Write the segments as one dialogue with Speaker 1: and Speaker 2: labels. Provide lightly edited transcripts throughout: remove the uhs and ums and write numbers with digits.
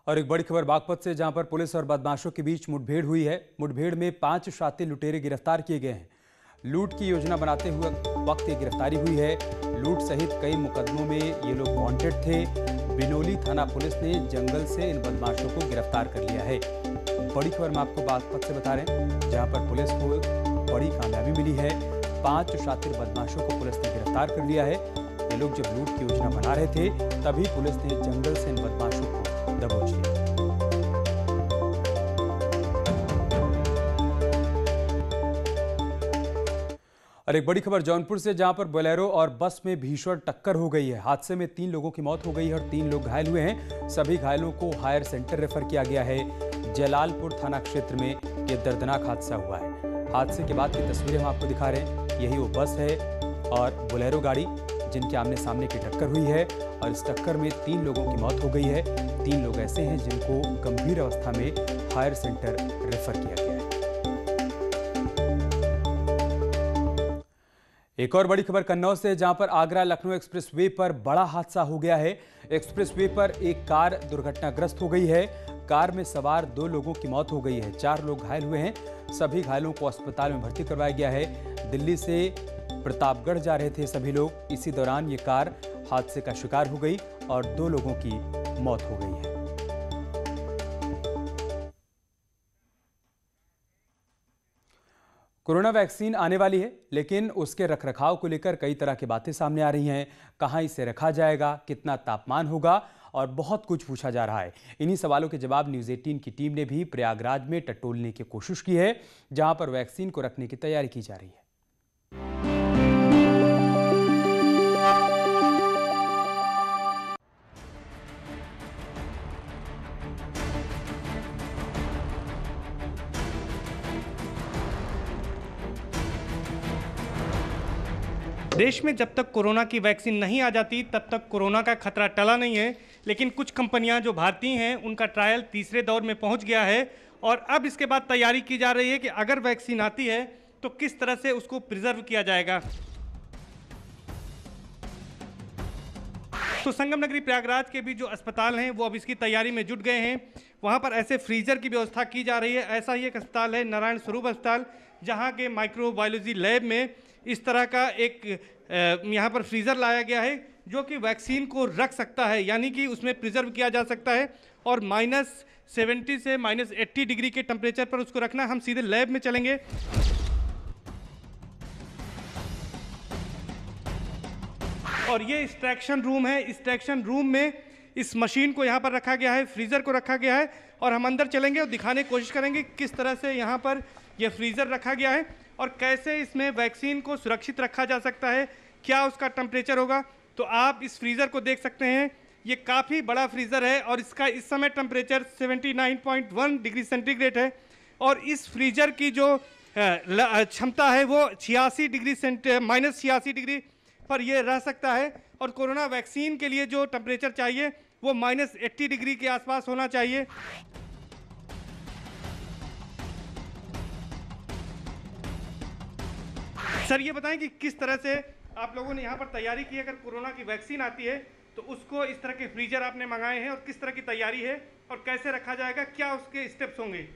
Speaker 1: और एक बड़ी खबर बागपत से, जहां पर पुलिस और बदमाशों के बीच मुठभेड़ हुई है। मुठभेड़ में 5 शातिर लुटेरे गिरफ्तार किए गए हैं। लूट की योजना बनाते हुए वक्त ये गिरफ्तारी हुई है। लूट सहित कई मुकदमों में ये लोग वांटेड थे। बिनोली थाना पुलिस ने जंगल से इन बदमाशों को गिरफ्तार कर लिया है। बड़ी खबर हम आपको बागपत से बता रहे हैं, जहां पर पुलिस को बड़ी कामयाबी मिली है। 5 शातिर बदमाशों को पुलिस ने गिरफ्तार कर लिया है। ये लोग जब लूट की योजना बना रहे थे, तभी पुलिस ने जंगल से इन बदमाशों को दबोच लिया। और एक बड़ी खबर जौनपुर से, जहां पर बोलेरो और बस में भीषण टक्कर हो गई है। हादसे में 3 लोगों की मौत हो गई है और 3 लोग घायल हुए हैं। सभी घायलों को हायर सेंटर रेफर किया गया है। जलालपुर थाना क्षेत्र में यह दर्दनाक हादसा हुआ है। हादसे के बाद की तस्वीरें हम आपको दिखा रहे हैं। यही वो बस है और बोलेरो गाड़ी जिनके आमने सामने की टक्कर हुई है और इस टक्कर में 3 लोगों की मौत हो गई है। 3 लोग ऐसे हैं जिनको गंभीर अवस्था में हायर सेंटर रेफर किया गया है। एक और बड़ी खबर कन्नौज से, जहां पर आगरा लखनऊ एक्सप्रेसवे पर बड़ा हादसा हो गया है। एक्सप्रेसवे पर एक कार दुर्घटनाग्रस्त हो गई है। कार में सवार 2 लोगों की मौत हो गई है। 4 लोग घायल हुए हैं। सभी घायलों को अस्पताल में भर्ती करवाया गया है। दिल्ली से प्रतापगढ़ जा रहे थे सभी लोग। इसी दौरान ये कार हादसे का शिकार हो गई और 2 लोगों की मौत हो गई है। कोरोना वैक्सीन आने वाली है, लेकिन उसके रखरखाव को लेकर कई तरह की बातें सामने आ रही हैं। कहां इसे रखा जाएगा, कितना तापमान होगा और बहुत कुछ पूछा जा रहा है। इन्हीं सवालों के जवाब न्यूज़ 18 की टीम ने भी प्रयागराज में टटोलने की कोशिश की है, जहां पर वैक्सीन को रखने की तैयारी की जा रही है।
Speaker 2: देश में जब तक कोरोना की वैक्सीन नहीं आ जाती, तब तक कोरोना का खतरा टला नहीं है। लेकिन कुछ कंपनियां जो भारतीय हैं, उनका ट्रायल तीसरे दौर में पहुंच गया है और अब इसके बाद तैयारी की जा रही है कि अगर वैक्सीन आती है तो किस तरह से उसको प्रिजर्व किया जाएगा। तो संगम नगरी प्रयागराज के भी जो अस्पताल हैं, वो अब इसकी तैयारी में जुट गए हैं। वहाँ पर ऐसे फ्रीजर की व्यवस्था की जा रही है। ऐसा ही एक अस्पताल है नारायण स्वरूप अस्पताल, जहाँ के माइक्रोबायोलॉजी लैब में इस तरह का एक यहाँ पर फ्रीज़र लाया गया है, जो कि वैक्सीन को रख सकता है, यानी कि उसमें प्रिजर्व किया जा सकता है और -70 से -80 डिग्री के टेम्परेचर पर उसको रखना। हम सीधे लैब में चलेंगे। और ये एक्सट्रैक्शन रूम है। एक्सट्रैक्शन रूम में इस मशीन को यहाँ पर रखा गया है, फ्रीज़र को रखा गया है और हम अंदर चलेंगे और दिखाने की कोशिश करेंगे किस तरह से यहाँ पर यह फ्रीज़र रखा गया है और कैसे इसमें वैक्सीन को सुरक्षित रखा जा सकता है, क्या उसका टेम्परेचर होगा। तो आप इस फ्रीज़र को देख सकते हैं। ये काफ़ी बड़ा फ्रीज़र है और इसका इस समय टेम्परेचर 79.1 डिग्री सेंटीग्रेड है और इस फ्रीज़र की जो क्षमता है वो -86 डिग्री पर यह रह सकता है। और कोरोना वैक्सीन के लिए जो टेम्परेचर चाहिए वो -80 डिग्री के आसपास होना चाहिए। सर, ये बताएं कि किस तरह से आप लोगों ने यहाँ पर तैयारी की। अगर कोरोना की वैक्सीन आती है तो उसको इस तरह के फ्रीजर आपने मंगाए हैं और किस तरह की तैयारी है और कैसे रखा जाएगा, क्या उसके स्टेप्स होंगे?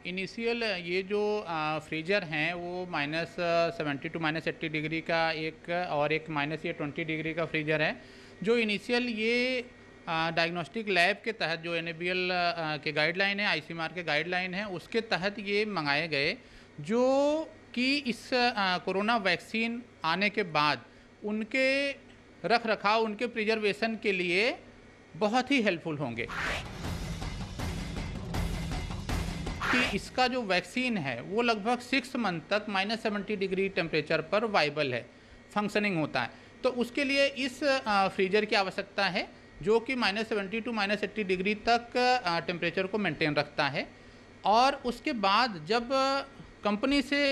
Speaker 3: इनिशियल ये जो फ्रीजर हैं वो -70 टू -80 डिग्री का एक और एक -20 डिग्री का फ्रीजर है, जो इनिशियल ये डायग्नोस्टिक लैब के तहत जो NABL के गाइडलाइन है, ICMR के गाइडलाइन है, उसके तहत ये मंगाए गए, जो कि इस कोरोना वैक्सीन आने के बाद उनके रख रखाव, उनके प्रिजर्वेशन के लिए बहुत ही हेल्पफुल होंगे। कि इसका जो वैक्सीन है वो लगभग 6 मंथ तक -70 डिग्री टेम्परेचर पर वाइबल है, फंक्शनिंग होता है। तो उसके लिए इस फ्रीजर की आवश्यकता है, जो कि -70 टू -80 डिग्री तक टेम्परेचर को मेंटेन रखता है। और उसके बाद जब कंपनी से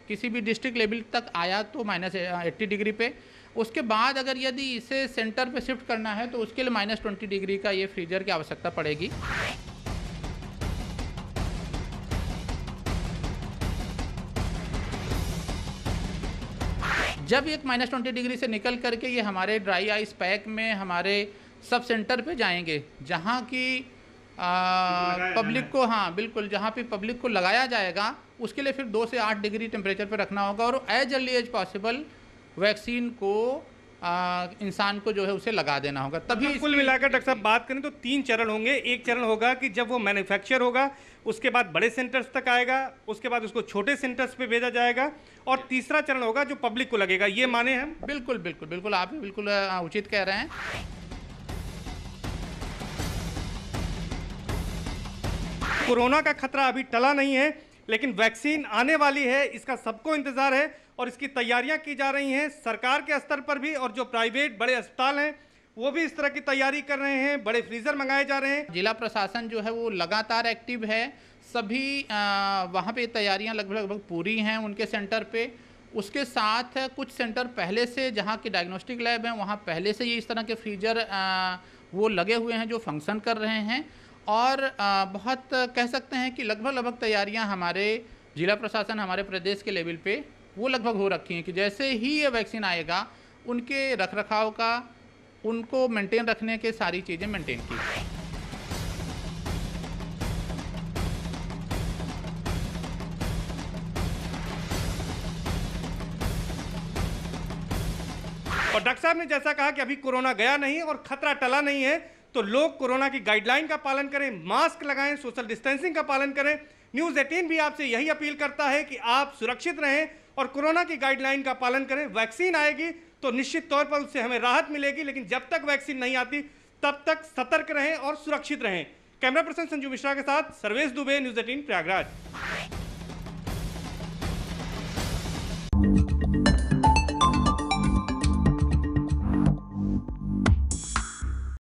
Speaker 3: किसी भी डिस्ट्रिक्ट लेवल तक आया तो -80 डिग्री पे, उसके बाद अगर यदि इसे सेंटर पे शिफ्ट करना है तो उसके लिए -20 डिग्री का ये फ्रीजर की आवश्यकता पड़ेगी। जब एक -20 डिग्री से निकल करके ये हमारे ड्राई आइस पैक में हमारे सब सेंटर पे जाएंगे जहाँ की पब्लिक को, हाँ बिल्कुल, जहाँ पे पब्लिक को लगाया जाएगा उसके लिए फिर 2 से 8 डिग्री टेम्परेचर पे रखना होगा और as early as possible vaccine को इंसान को जो है उसे लगा देना होगा। तभी
Speaker 2: कुल मिलाकर डॉक्टर साहब बात करें तो 3 चरण होंगे। एक चरण होगा कि जब वो मैन्युफैक्चर होगा, उसके बाद बड़े सेंटर्स तक आएगा, उसके बाद उसको छोटे सेंटर्स पे भेजा जाएगा, और तीसरा चरण होगा जो पब्लिक को लगेगा। ये माने हम?
Speaker 3: बिल्कुल बिल्कुल बिल्कुल, आप बिल्कुल उचित कह रहे हैं।
Speaker 2: कोरोना का खतरा अभी टला नहीं है, लेकिन वैक्सीन आने वाली है, इसका सबको इंतजार है और इसकी तैयारियां की जा रही हैं सरकार के स्तर पर भी, और जो प्राइवेट बड़े अस्पताल हैं वो भी इस तरह की तैयारी कर रहे हैं, बड़े फ्रीजर मंगाए जा रहे हैं।
Speaker 3: जिला प्रशासन जो है वो लगातार एक्टिव है, सभी वहाँ पे तैयारियां लगभग पूरी हैं उनके सेंटर पे। उसके साथ कुछ सेंटर पहले से, जहाँ के डायग्नोस्टिक लैब हैं वहाँ पहले से ये इस तरह के फ्रीजर वो लगे हुए हैं जो फंक्शन कर रहे हैं, और बहुत कह सकते हैं कि लगभग तैयारियां हमारे जिला प्रशासन, हमारे प्रदेश के लेवल पे वो लगभग हो रखी हैं कि जैसे ही ये वैक्सीन आएगा उनके रखरखाव का, उनको मेंटेन रखने के सारी चीज़ें मेंटेन की।
Speaker 2: और डॉक्टर साहब ने जैसा कहा कि अभी कोरोना गया नहीं और खतरा टला नहीं है, तो लोग कोरोना की गाइडलाइन का पालन करें, मास्क लगाएं, सोशल डिस्टेंसिंग का पालन करें। न्यूज़ 18 भी आपसे यही अपील करता है कि आप सुरक्षित रहें और कोरोना की गाइडलाइन का पालन करें। वैक्सीन आएगी तो निश्चित तौर पर उससे हमें राहत मिलेगी, लेकिन जब तक वैक्सीन नहीं आती तब तक सतर्क रहें और सुरक्षित रहें। कैमरा पर्सन संजू मिश्रा के साथ सर्वेश दुबे, न्यूज़ 18 प्रयागराज।